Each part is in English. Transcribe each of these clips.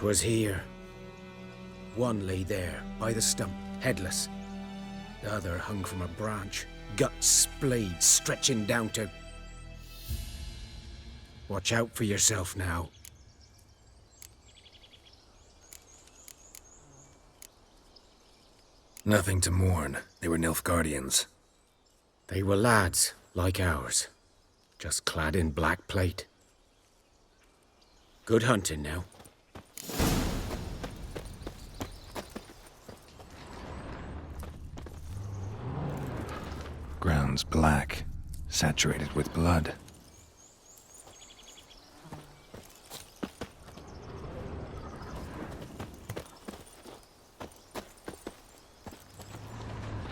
'Twas here. One lay there, by the stump, headless. The other hung from a branch, guts splayed, stretching down to... Watch out for yourself now. Nothing to mourn. They were Nilfgaardians. They were lads, like ours, just clad in black plate. Good hunting now. Ground's black, saturated with blood.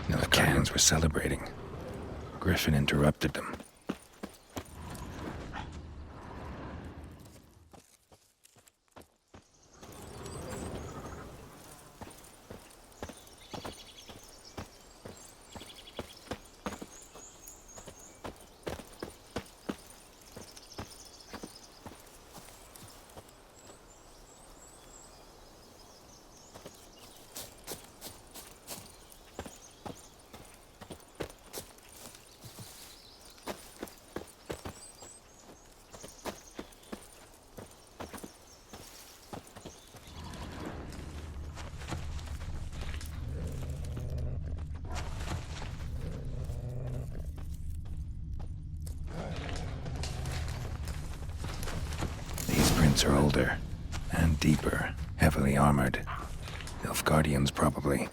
Nilfgaardians were celebrating. Griffin interrupted them. Are older and deeper, heavily armored. Nilfgaardians, probably.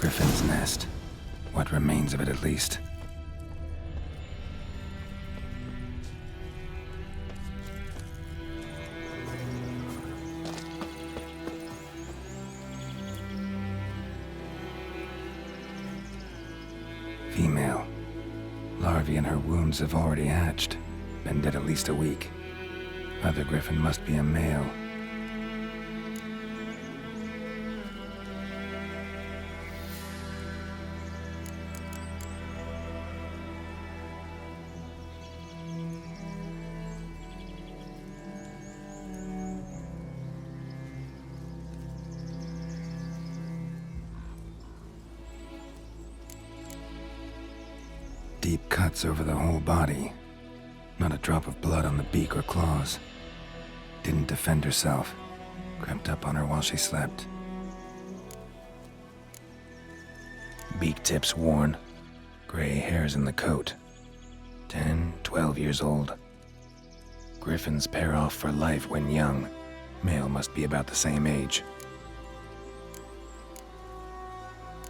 Griffin's nest. What remains of it, at least. Female. Larvae in her wounds have already hatched. Been dead at least a week. Other griffin must be a male. Deep cuts over the whole body. Not a drop of blood on the beak or claws. Didn't defend herself. Crept up on her while she slept. Beak tips worn. Gray hairs in the coat. 10, 12 years old. Griffins pair off for life when young. Male must be about the same age.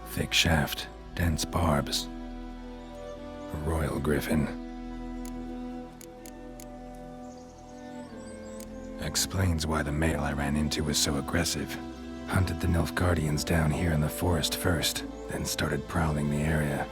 Thick shaft, dense barbs. A royal griffin. Explains why the male I ran into was so aggressive. Hunted the Nilfgaardians down here in the forest first, then started prowling the area.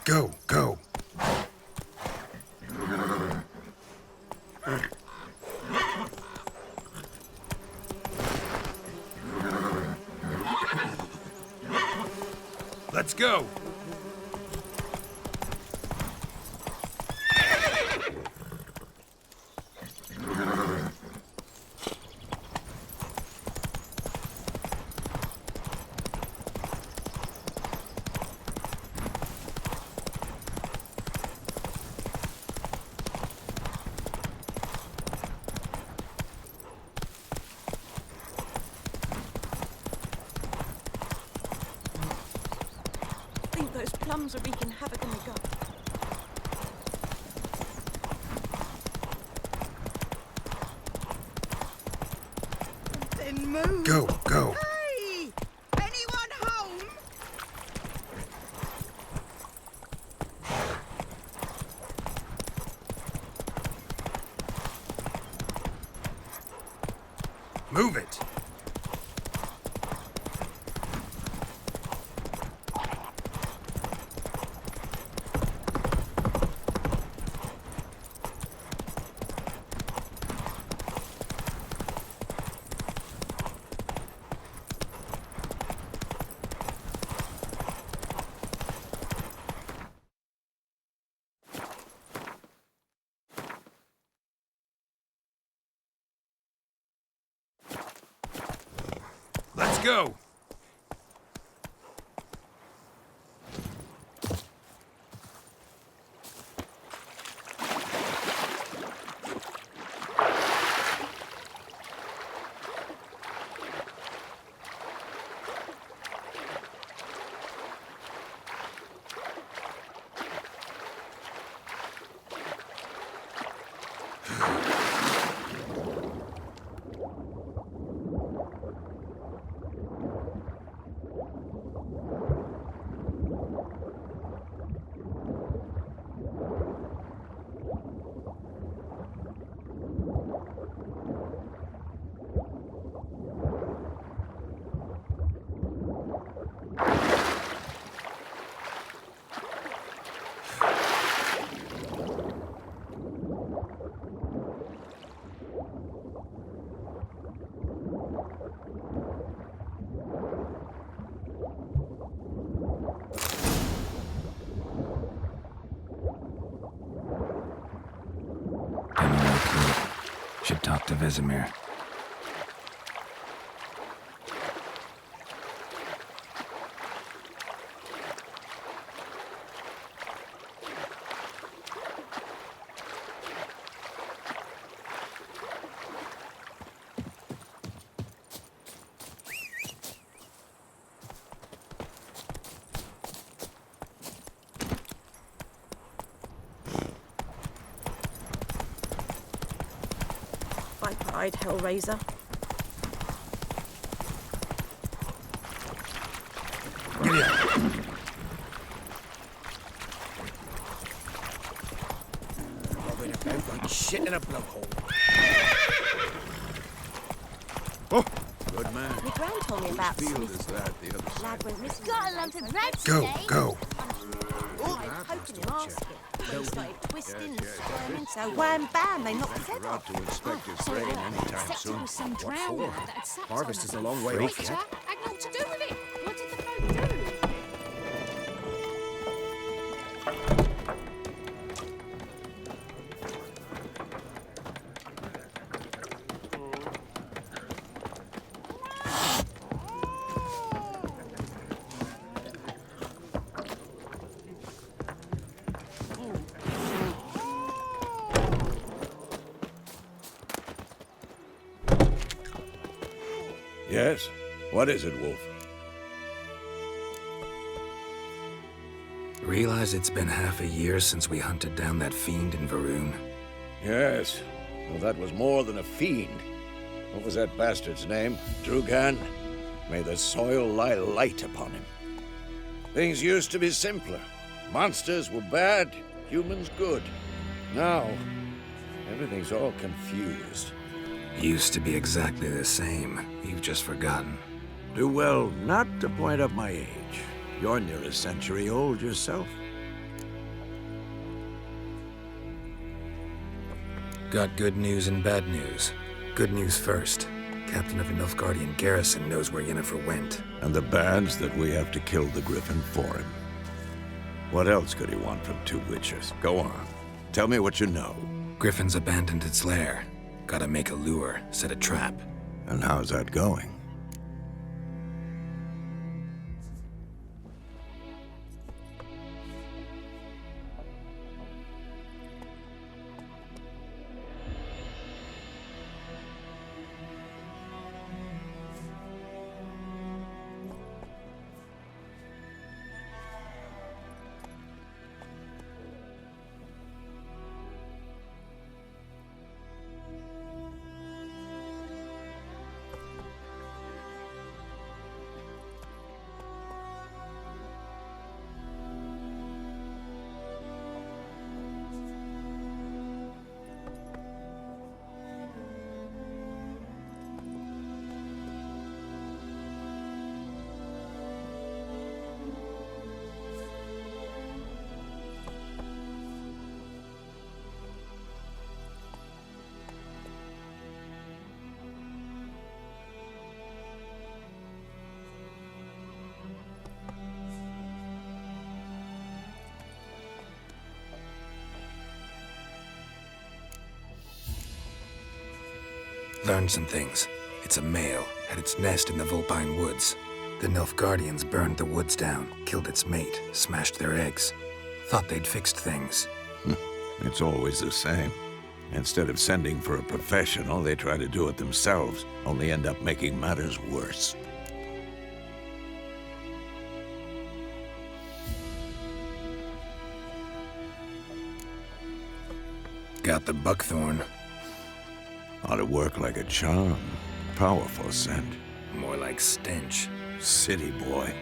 Go, go. Let's go. I think those plums are wreaking havoc in the gut. Then move. Go, go. Hey! Anyone home? Move it. Let's go. Should talk to Vesemir. Viper-eyed Hellraiser. Giddy up. Bobbing about like shit in a blowhole. Oh, Good man. My gran told me about Field Smith. is that, the other side? Lad went missing. Got a lump of bread go, today. go. I was poking him asking. He started twisting and yes. squirming, so wham bam, they knocked his head We're out off. to inspect his So, grain anytime except soon. it was some drowned lad that had sapped Harvest on is them. a long way Freak. off yet. Had naught to do with it. What did the folk do? Yes? What is it, Wolf? Realize it's been half a year since we hunted down that fiend in Varun. Yes. Well, that was more than a fiend. What was that bastard's name? Drugan? May the soil lie light upon him. Things used to be simpler. Monsters were bad, humans good. Now, everything's all confused. Used to be exactly the same. You've just forgotten. Do well not to point up my age. You're near a century old yourself. Got good news and bad news. Good news first. Captain of the Nilfgaardian garrison knows where Yennefer went. And the bad's that we have to kill the Griffin for him. What else could he want from two witches? Go on. Tell me what you know. Griffin's abandoned its lair. Gotta make a lure, set a trap. And how's that going? Learned some things. It's a male, had its nest in the Vulpine Woods. The Nilfgaardians burned the woods down, killed its mate, smashed their eggs. Thought they'd fixed things. It's always the same. Instead of sending for a professional, they try to do it themselves, only end up making matters worse. Got the buckthorn. Ought to work like a charm. Powerful scent. More like stench. City boy.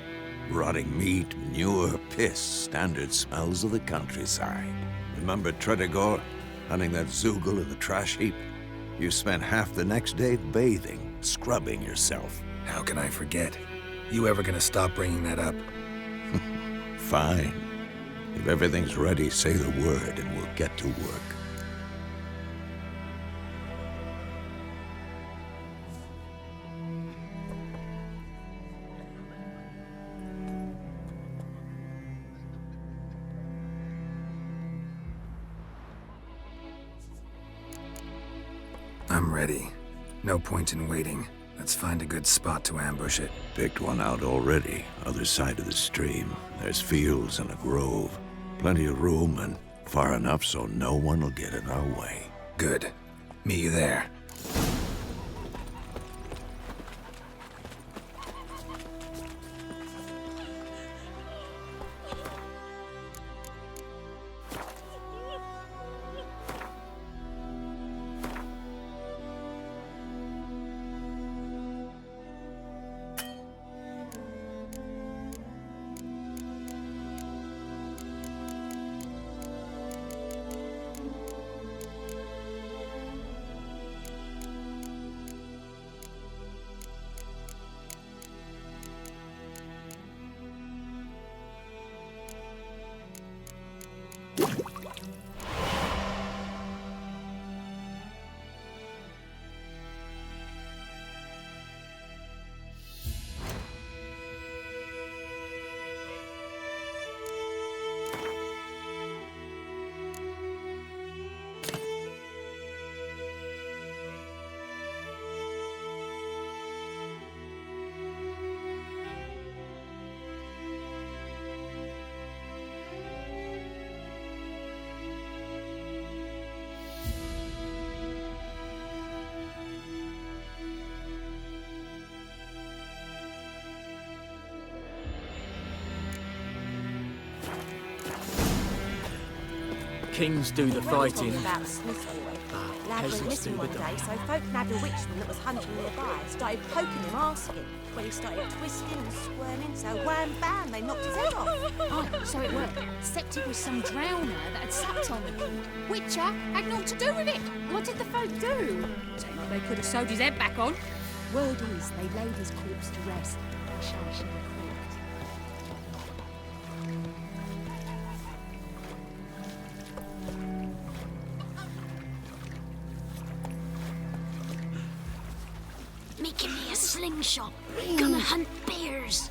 Rotting meat, manure, piss. Standard smells of the countryside. Remember Tredegor? Hunting that Zoogle in the trash heap? You spent half the next day bathing, scrubbing yourself. How can I forget? You ever gonna stop bringing that up? Fine. If everything's ready, say the word and we'll get to work. I'm ready. No point in waiting. Let's find a good spot to ambush it. Picked one out already, other side of the stream. There's fields and a grove. Plenty of room and far enough so no one will get in our way. Good. Meet you there. Kings do the fighting. About a Smith boy. Lad went peasants missing do one the day, so folk nabbed a witchman that was hunting nearby. Started poking him, asking. When he started twisting and squirming, so wham bam, they knocked his head off. Oh, so it worked. Except it was some drowner that had supped on him. Witcher had naught to do with it. What did the folk do? Seemed like they could have sewed his head back on. Word is, they laid his corpse to rest. And Shash never caught. making me a slingshot. Gonna hunt bears.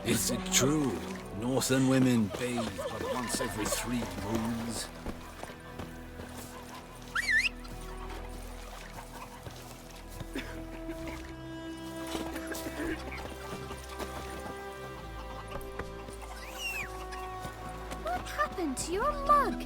Is it true? Northern women bathe but once every 3 moons. What happened to your mug?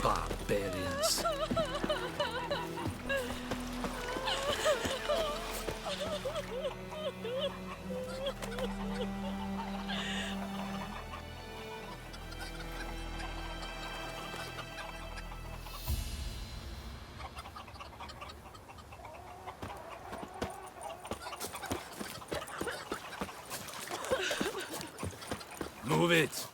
Barbarians. Move it.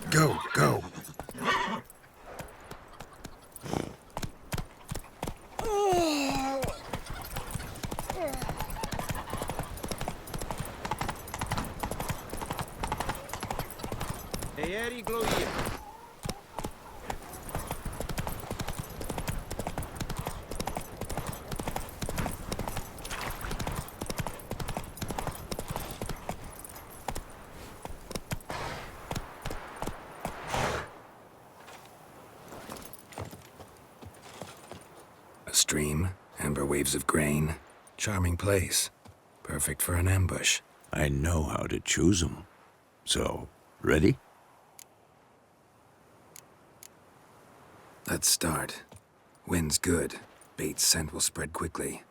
Go, go. A stream, amber waves of grain. Charming place. Perfect for an ambush. I know how to choose 'em. So, ready? Let's start. Wind's good. Bait's scent will spread quickly.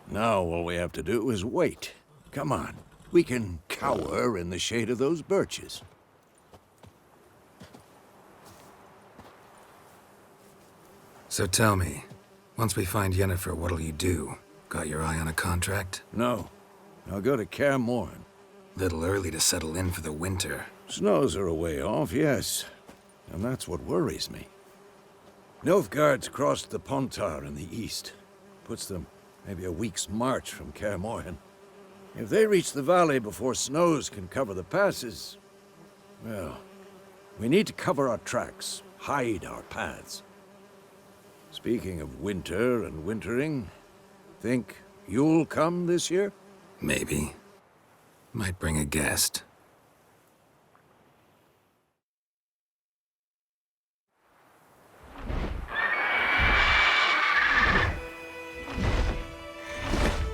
Now all we have to do is wait. Come on. We can cower in the shade of those birches. So tell me, once we find Yennefer, what'll you do? Got your eye on a contract? No. I'll go to Kaer Morhen. Little early to settle in for the winter. Snows are a way off, yes. And that's what worries me. Nilfgaard's crossed the Pontar in the east. Puts them maybe a week's march from Kaer Morhen. If they reach the valley before snows can cover the passes, well, we need to cover our tracks, hide our paths. Speaking of winter and wintering, think you'll come this year? Maybe. Might bring a guest.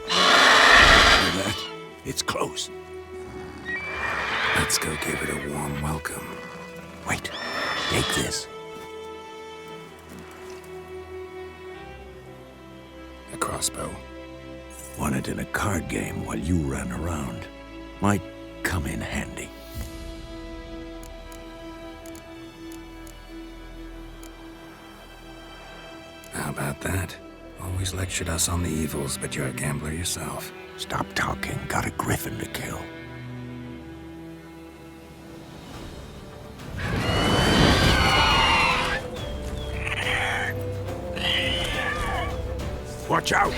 Hear that? It's close. Let's go give it a warm welcome. Wait, take this. A crossbow. Won it in a card game while you ran around. Might come in handy. How about that? Always lectured us on the evils, but you're a gambler yourself. Stop talking. Got a griffin to kill. Watch out!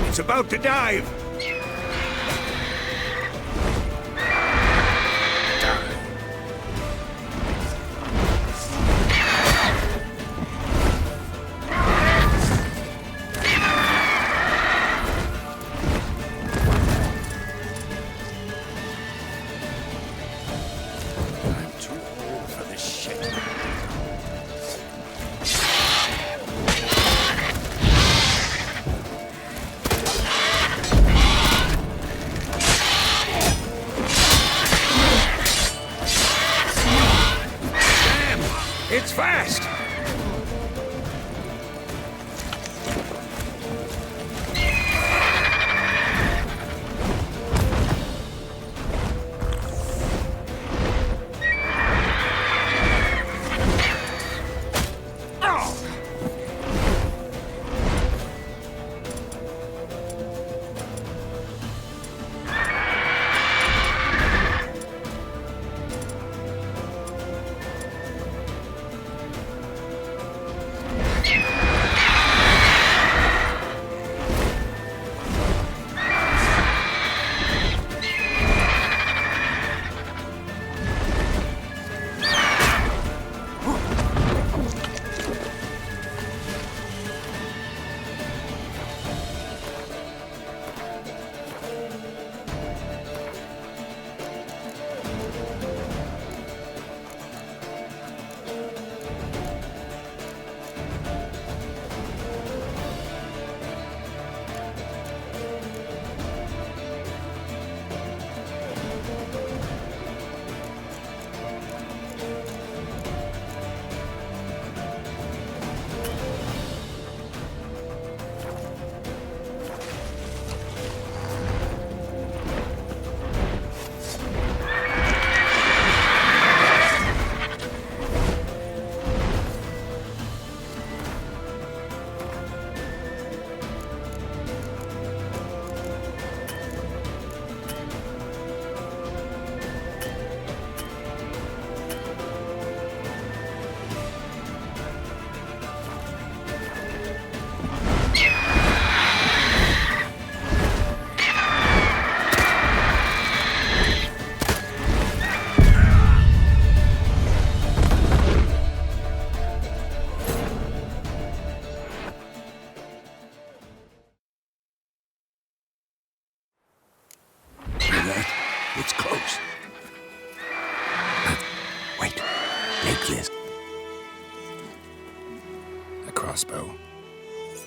It's about to dive! I'm too old for this shit.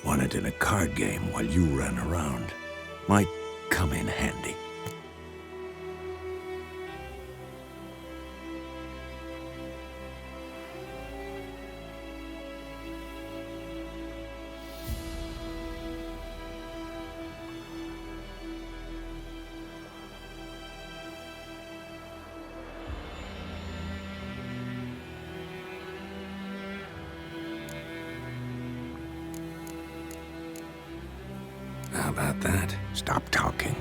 Won it in a card game while you ran around. Might come in handy. How about that? Stop talking.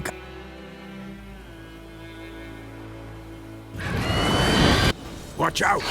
Watch out!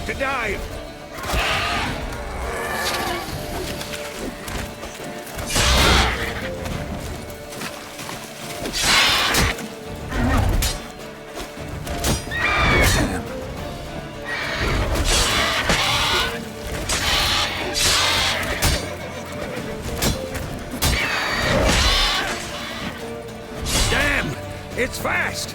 about to dive! Damn! It's fast!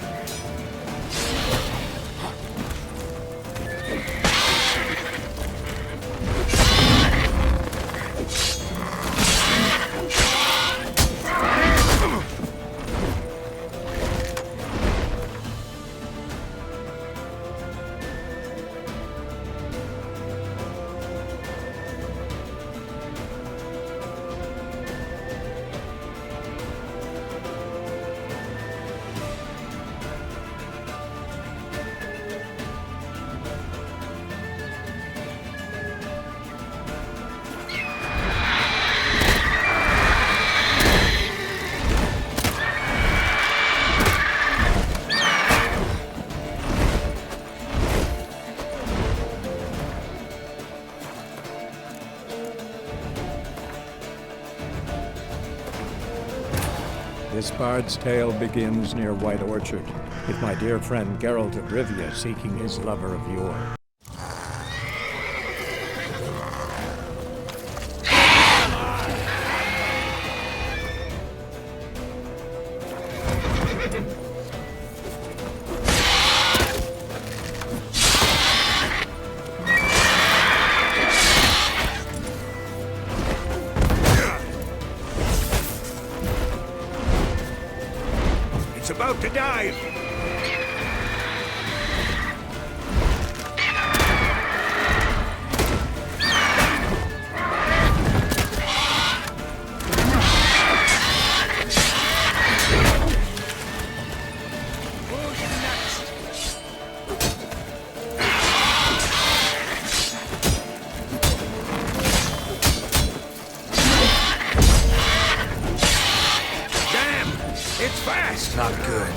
This bard's tale begins near White Orchard, with my dear friend Geralt of Rivia seeking his lover of yore. It's about to dive! It's fast! Not good.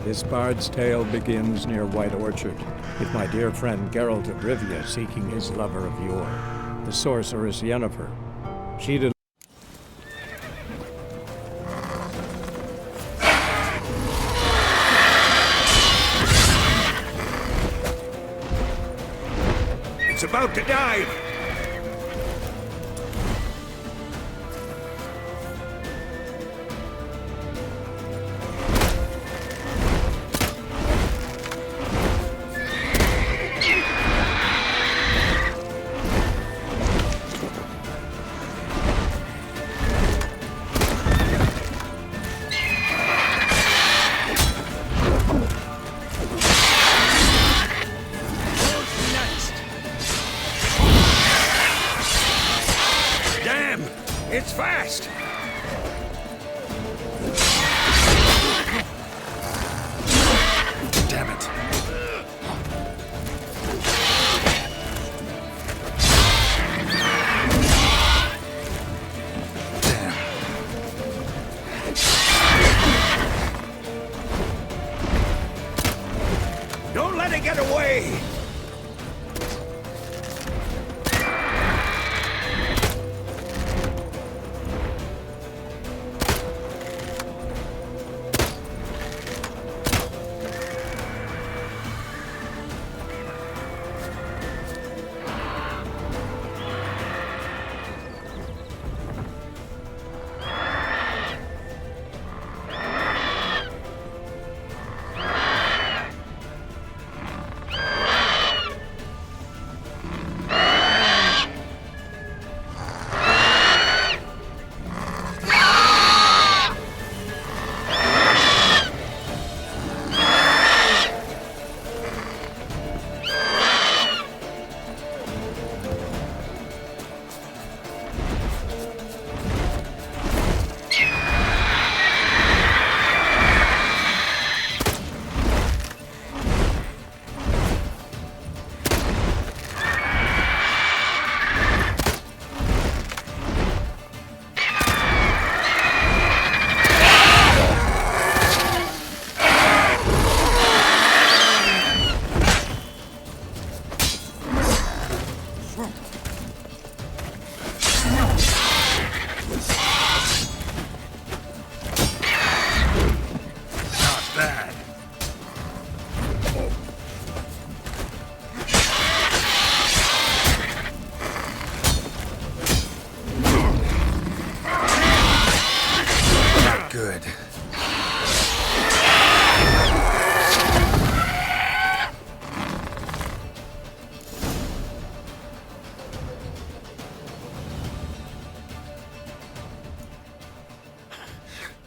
This bard's tale begins near White Orchard, with my dear friend Geralt of Rivia seeking his lover of yore, the sorceress Yennefer. She did. It's about to dive! It's fast! Damn it. Damn. Don't let it get away!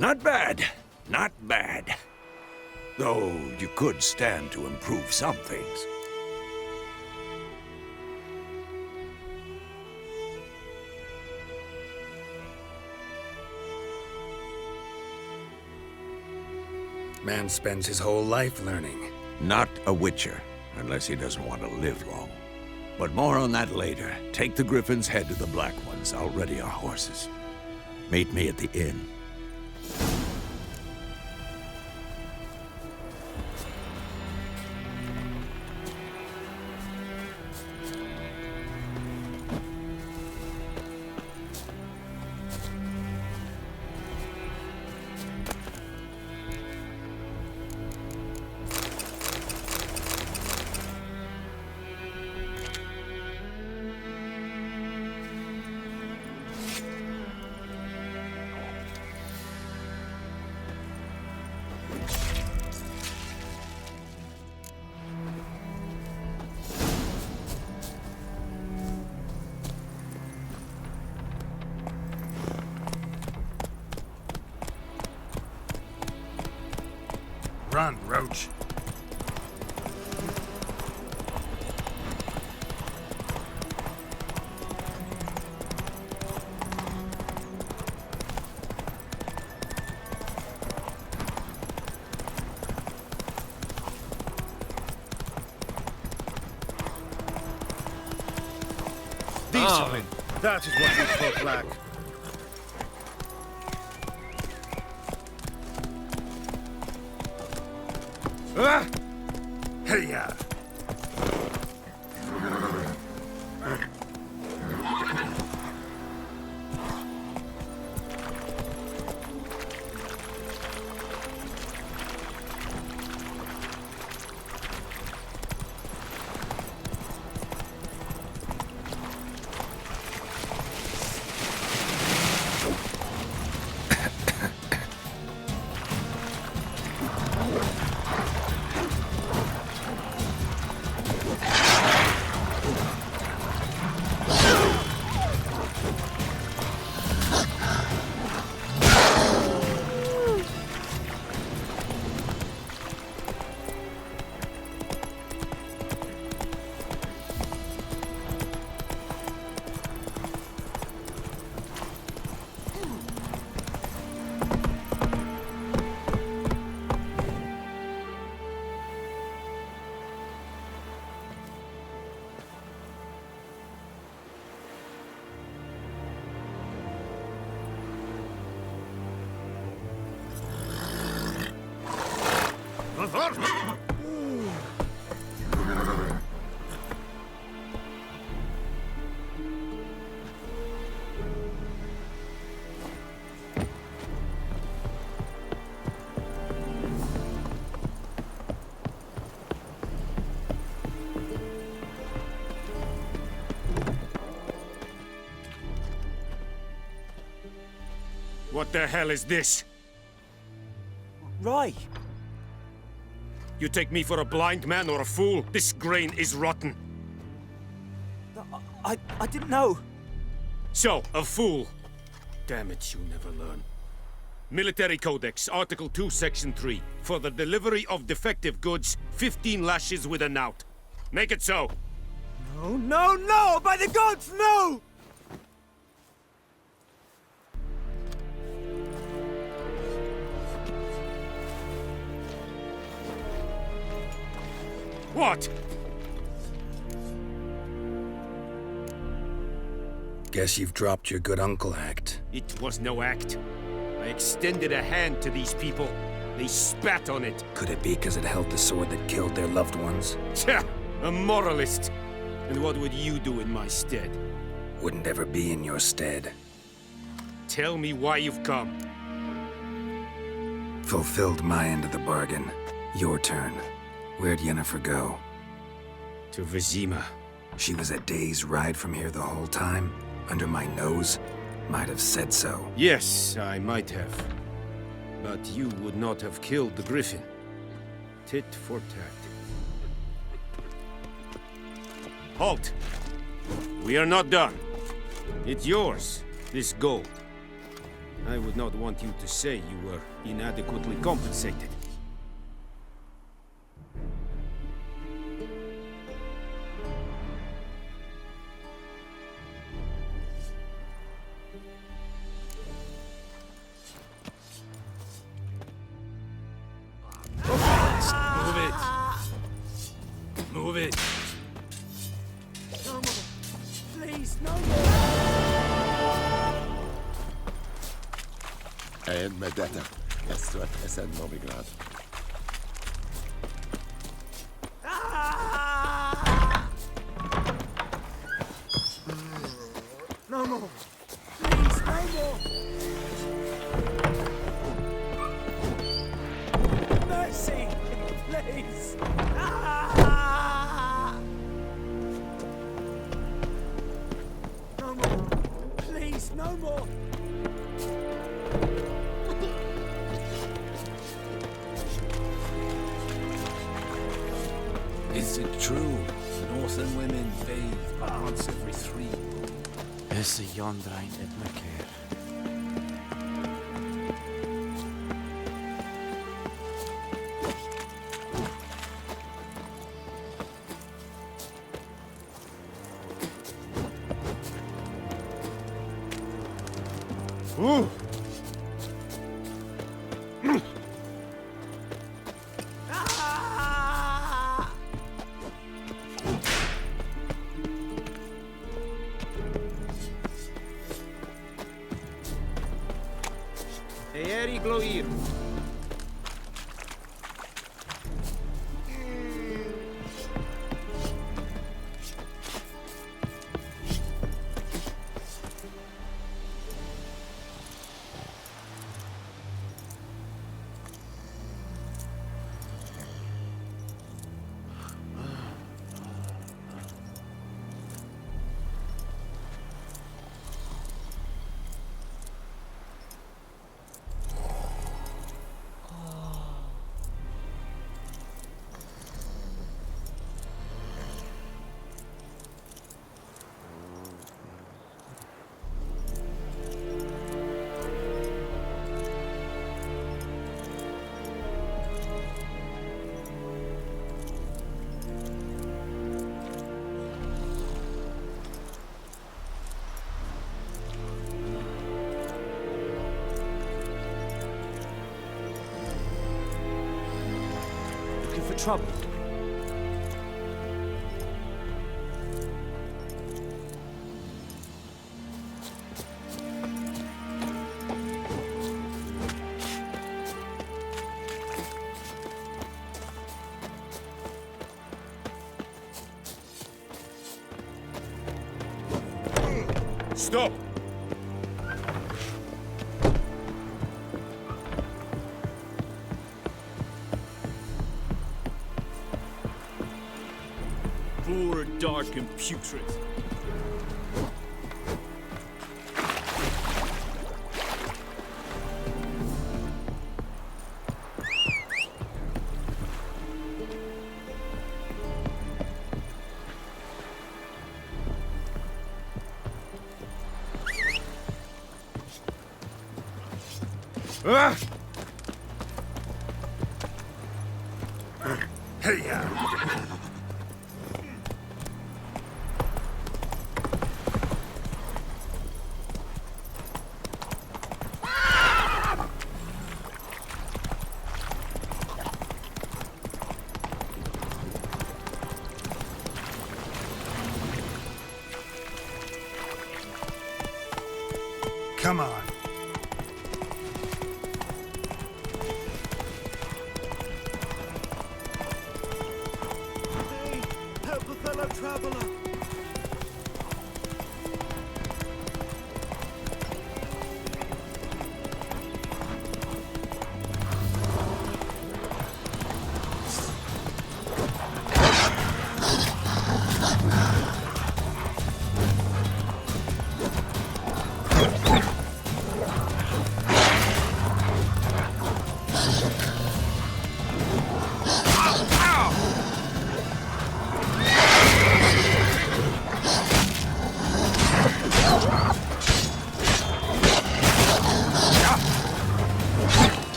Not bad. Not bad. Though you could stand to improve some things. Man spends his whole life learning. Not a Witcher, unless he doesn't want to live long. But more on that later. Take the Griffin's head to the Black Ones. I'll ready our horses. Meet me at the inn. Run, Roach. Discipline. That is what these folk lack. Ah! Hey-ya! What the hell is this? Rye! You take me for a blind man or a fool? This grain is rotten. I didn't know. So, a fool. Damn it, you never learn. Military Codex, Article 2, Section 3. For the delivery of defective goods, 15 lashes with a knout. Make it so. No, no, no! By the gods, no! What? Guess you've dropped your good uncle act. It was no act. I extended a hand to these people. They spat on it. Could it be because it held the sword that killed their loved ones? Tja, a moralist. And what would you do in my stead? Wouldn't ever be in your stead. Tell me why you've come. Fulfilled my end of the bargain. Your turn. Where'd Yennefer go? To Vizima. She was a day's ride from here the whole time? Under my nose? Might have said so. Yes, I might have. But you would not have killed the Griffin. Tit for tat. Halt! We are not done. It's yours, this gold. I would not want you to say you were inadequately compensated. Move it! Move it! No more. Please, no more. Én medete. Ezt vett eszed, Novigrad. No more. Please, no more. Mercy, please. No more. Please, no more. Is it true? Northern women bathe but once every 3. Is a Jondrain et me keer. Ooh! Eeri gloir. Looking for trouble? Stop! Poor, dark, and putrid. Ah! Hey-ya! Come on. Hey, help a fellow traveler.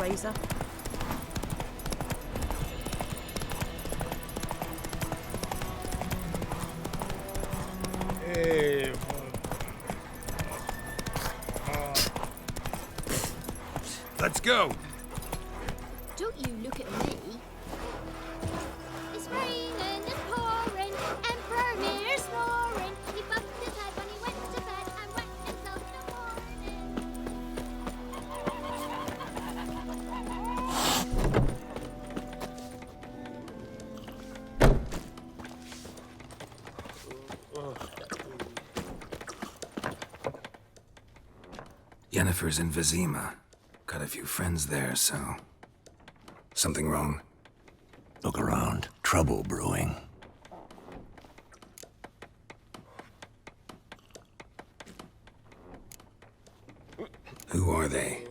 razor. Let's go. Don't you look at me. It's raining and pouring, Emperor Mirror snoring. He bumped his head when he went to bed and wet himself in the morning. Yennefer's in Vizima. Got a few friends there, so... Something wrong? Look around. Trouble brewing. Who are they?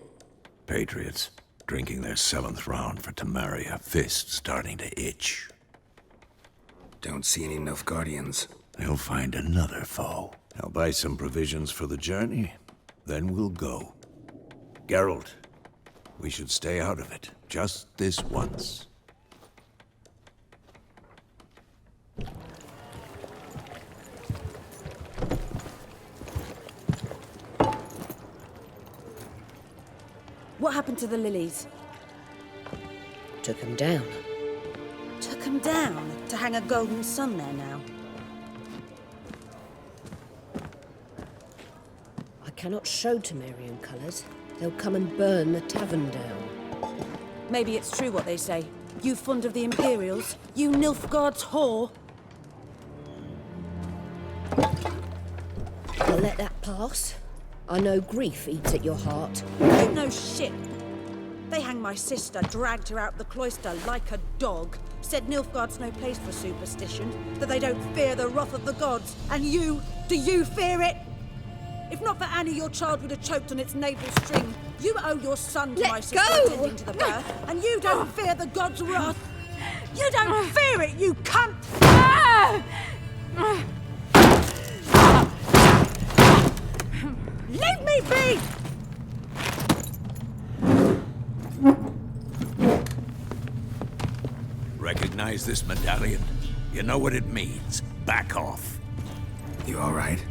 Patriots. Drinking their 7th round for Temeria. Fist starting to itch. Don't see any Nilfgaardians. They'll find another foe. I'll buy some provisions for the journey. Then we'll go. Geralt, we should stay out of it. Just this once. What happened to the lilies? Took him down. Took them down to hang a golden sun there now. I cannot show Temerian colours. They'll come and burn the tavern down. Maybe it's true what they say. You fond of the Imperials? You Nilfgaard's whore? I'll let that pass. I know grief eats at your heart. You know shit. They hanged my sister, dragged her out the cloister like a dog. Said Nilfgaard's no place for superstition, that they don't fear the wrath of the gods. And you, do you fear it? If not for Annie, your child would have choked on its navel string. You owe your son to my sister attending to the birth, and you don't fear the gods' wrath. You don't fear it, you cunt! Leave me be! Recognize this medallion? You know what it means. Back off. You all right?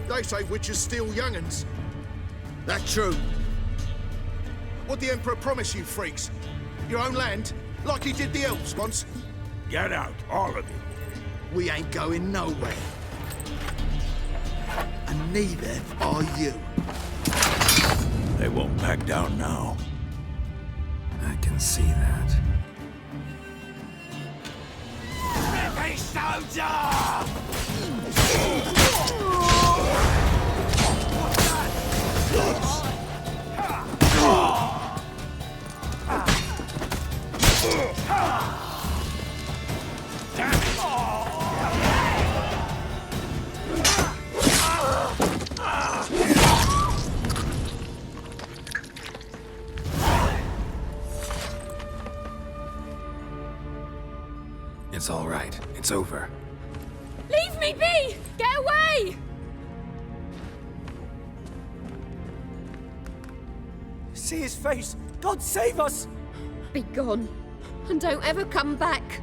They say witches steal young'uns. That true. What'd the Emperor promise you, freaks? Your own land? Like he did the elves once? Get out, all of you. We ain't going nowhere. And neither are you. They won't back down now. I can see that. Hey, soldier! It's all right. It's over. Leave me be! Get away! See his face! God save us! Be gone, and don't ever come back.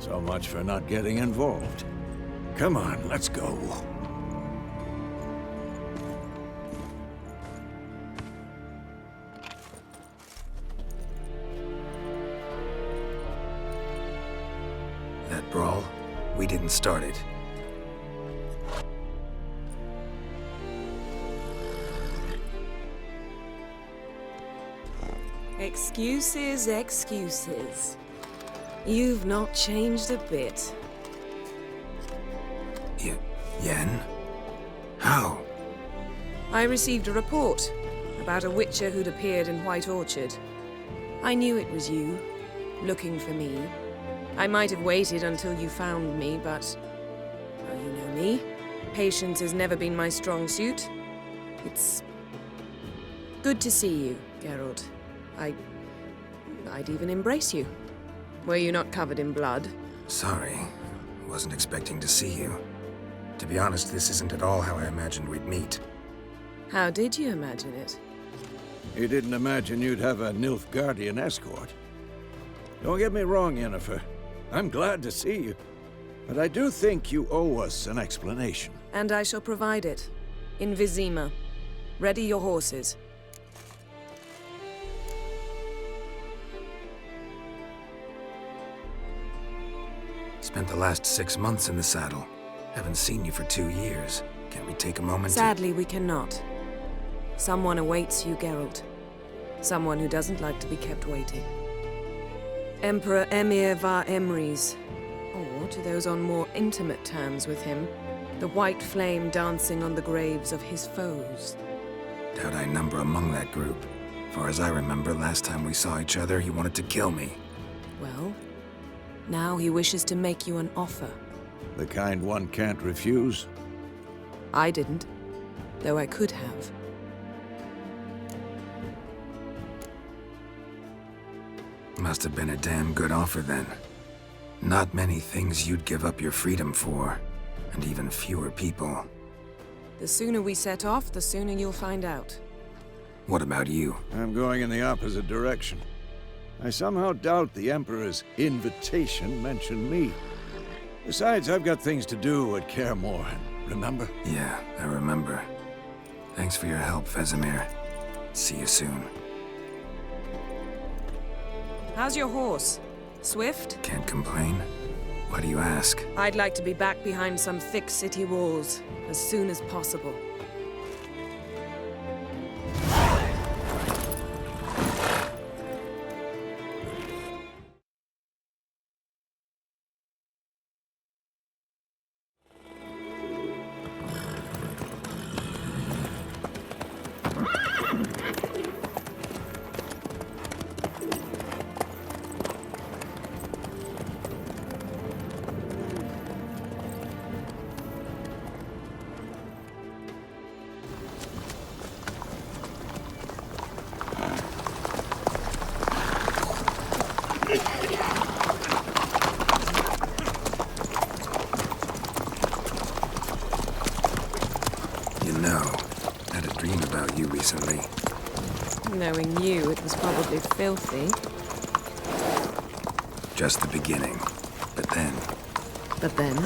So much for not getting involved. Come on, let's go. That brawl, we didn't start it. Excuses, excuses. You've not changed a bit. Yen? How? I received a report about a witcher who'd appeared in White Orchard. I knew it was you, looking for me. I might have waited until you found me, but... well, you know me. Patience has never been my strong suit. It's... good to see you, Geralt. I'd even embrace you. Were you not covered in blood? Sorry. Wasn't expecting to see you. To be honest, this isn't at all how I imagined we'd meet. How did you imagine it? You didn't imagine you'd have a Nilfgaardian escort. Don't get me wrong, Yennefer. I'm glad to see you. But I do think you owe us an explanation. And I shall provide it. In Vizima. Ready your horses. Spent the last 6 months in the saddle. Haven't seen you for 2 years. Can we take a moment Sadly, we cannot. Someone awaits you, Geralt. Someone who doesn't like to be kept waiting. Emperor Emir var Emrys. Or, to those on more intimate terms with him, the white flame dancing on the graves of his foes. Doubt I number among that group. Far as I remember, last time we saw each other, he wanted to kill me. Well, now he wishes to make you an offer. The kind one can't refuse? I didn't, though I could have. Must have been a damn good offer then. Not many things you'd give up your freedom for, and even fewer people. The sooner we set off, the sooner you'll find out. What about you? I'm going in the opposite direction. I somehow doubt the Emperor's invitation mentioned me. Besides, I've got things to do at Kaer Morhen, remember? Yeah, I remember. Thanks for your help, Vesemir. See you soon. How's your horse? Swift? Can't complain. Why do you ask? I'd like to be back behind some thick city walls as soon as possible. Recently. Knowing you, it was probably filthy. Just the beginning. But then... But then?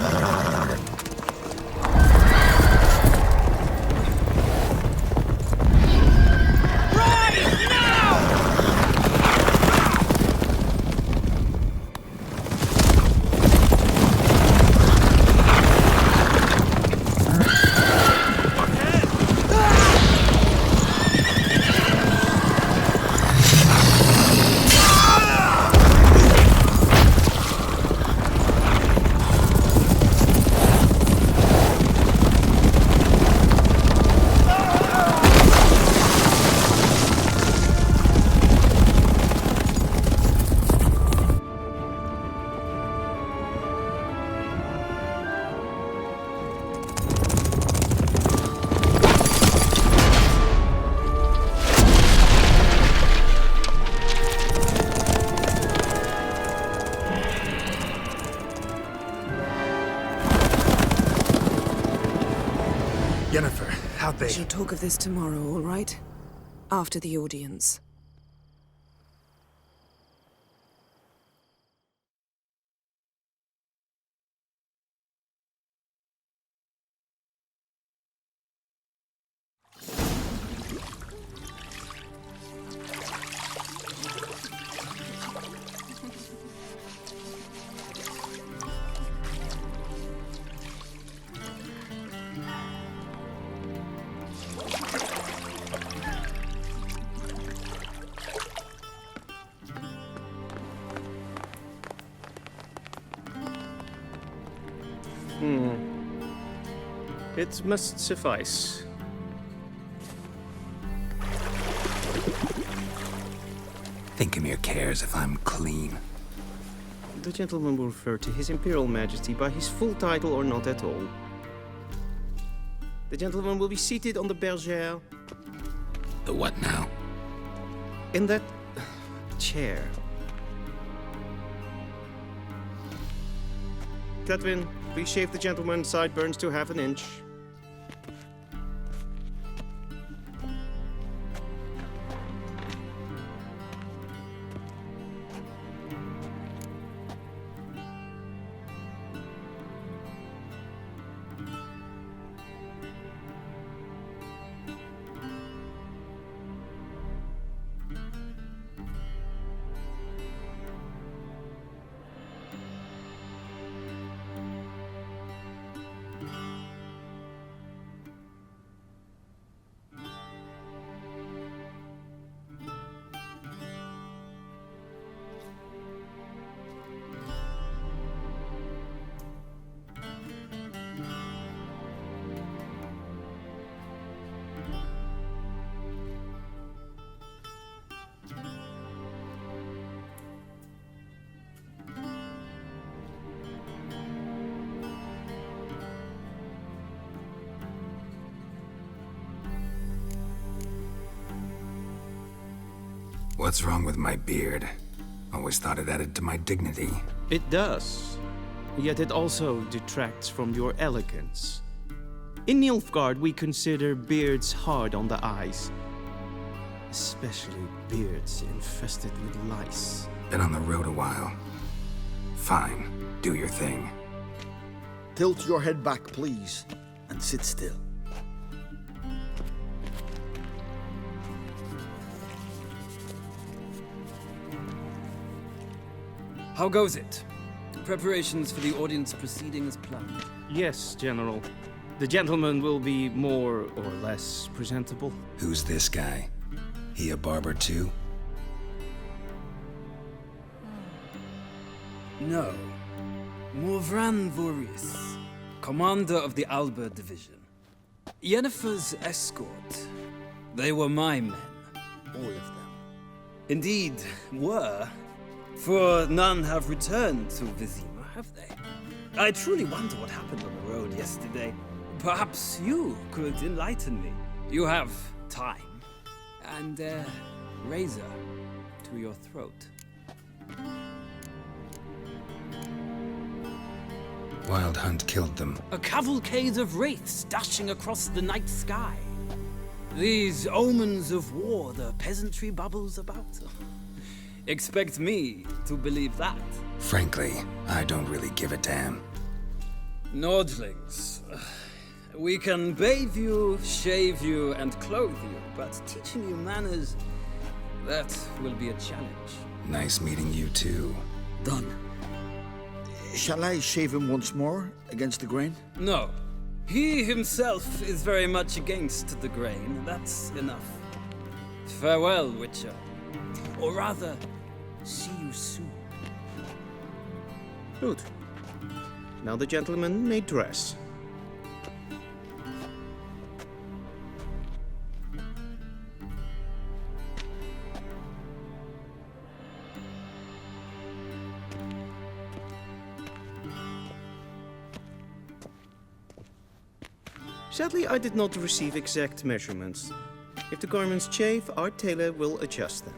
Yennefer, how'd they... We shall talk of this tomorrow, all right? After the audience. It must suffice. Thinkamir cares if I'm clean. The gentleman will refer to His Imperial Majesty by his full title or not at all. The gentleman will be seated on the bergère. The what now? In that chair. Cletwin, please shave the gentleman's sideburns to half an inch. What's wrong with my beard? Always thought it added to my dignity. It does. Yet it also detracts from your elegance. In Nilfgaard, we consider beards hard on the eyes. Especially beards infested with lice. Been on the road a while. Fine, do your thing. Tilt your head back, please, and sit still. How goes it? Preparations for the audience proceeding as planned? Yes, General. The gentleman will be more or less presentable. Who's this guy? He a barber too? No. Morvran Voorhis, commander of the Alba Division. Yennefer's escort. They were my men, all of them. Indeed, were. For none have returned to Vizima, have they? I truly wonder what happened on the road yesterday. Perhaps you could enlighten me. You have time. And a razor to your throat. Wild Hunt killed them. A cavalcade of wraiths dashing across the night sky. These omens of war the peasantry bubbles about. Expect me to believe that? Frankly, I don't really give a damn. Nordlings. We can bathe you, shave you, and clothe you, but teaching you manners, that will be a challenge. Nice meeting you too. Done. Shall I shave him once more, against the grain? No. He himself is very much against the grain. That's enough. Farewell, Witcher. Or rather, see you soon. Good. Now the gentleman may dress. Sadly, I did not receive exact measurements. If the garments chafe, our tailor will adjust them.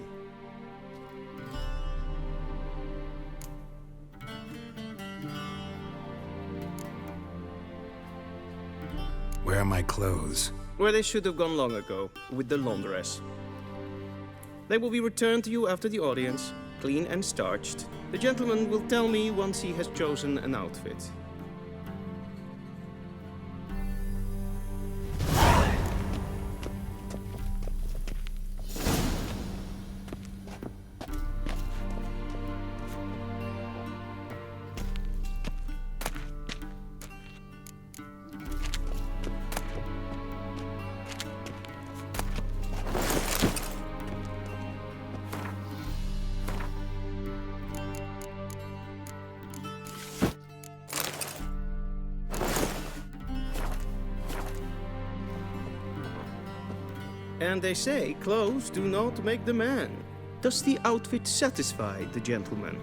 Where are my clothes? Where they should have gone long ago, with the laundress. They will be returned to you after the audience, clean and starched. The gentleman will tell me once he has chosen an outfit. And they say clothes do not make the man. Does the outfit satisfy the gentleman?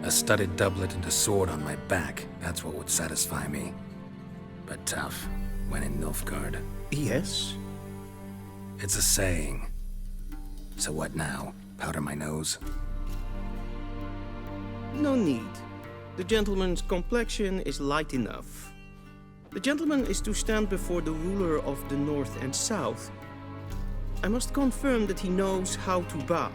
A studded doublet and a sword on my back, that's what would satisfy me. But tough, when in Nilfgaard. Yes? It's a saying. So what now? Powder my nose? No need. The gentleman's complexion is light enough. The gentleman is to stand before the ruler of the North and South. I must confirm that he knows how to bow.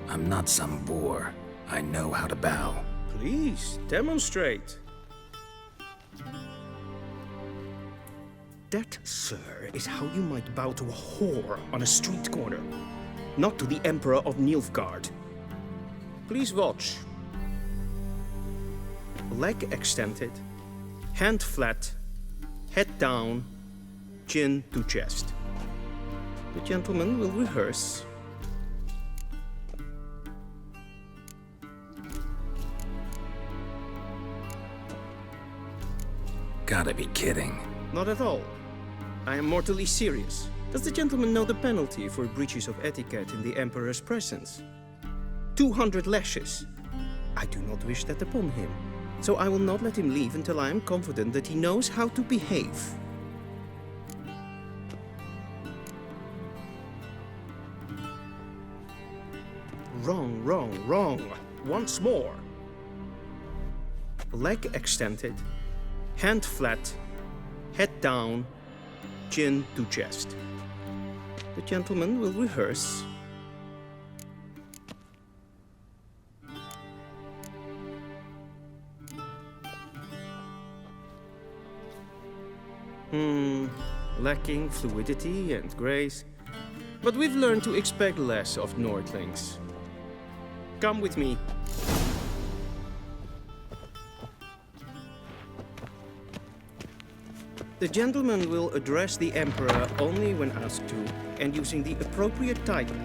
I'm not some boor. I know how to bow. Please, demonstrate. That, sir, is how you might bow to a whore on a street corner, not to the Emperor of Nilfgaard. Please watch. Leg extended, hand flat, head down, chin to chest. The gentleman will rehearse. Gotta be kidding. Not at all. I am mortally serious. Does the gentleman know the penalty for breaches of etiquette in the Emperor's presence? 200 lashes. I do not wish that upon him, so I will not let him leave until I am confident that he knows how to behave. Wrong, wrong, wrong. Once more. Leg extended, hand flat, head down, chin to chest. The gentleman will rehearse. Lacking fluidity and grace. But we've learned to expect less of Nordlings. Come with me. The gentleman will address the Emperor only when asked to, and using the appropriate title.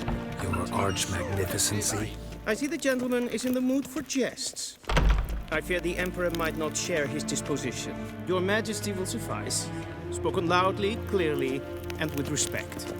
Your Arch-Magnificency? I see the gentleman is in the mood for jests. I fear the Emperor might not share his disposition. Your Majesty will suffice. Spoken loudly, clearly, and with respect.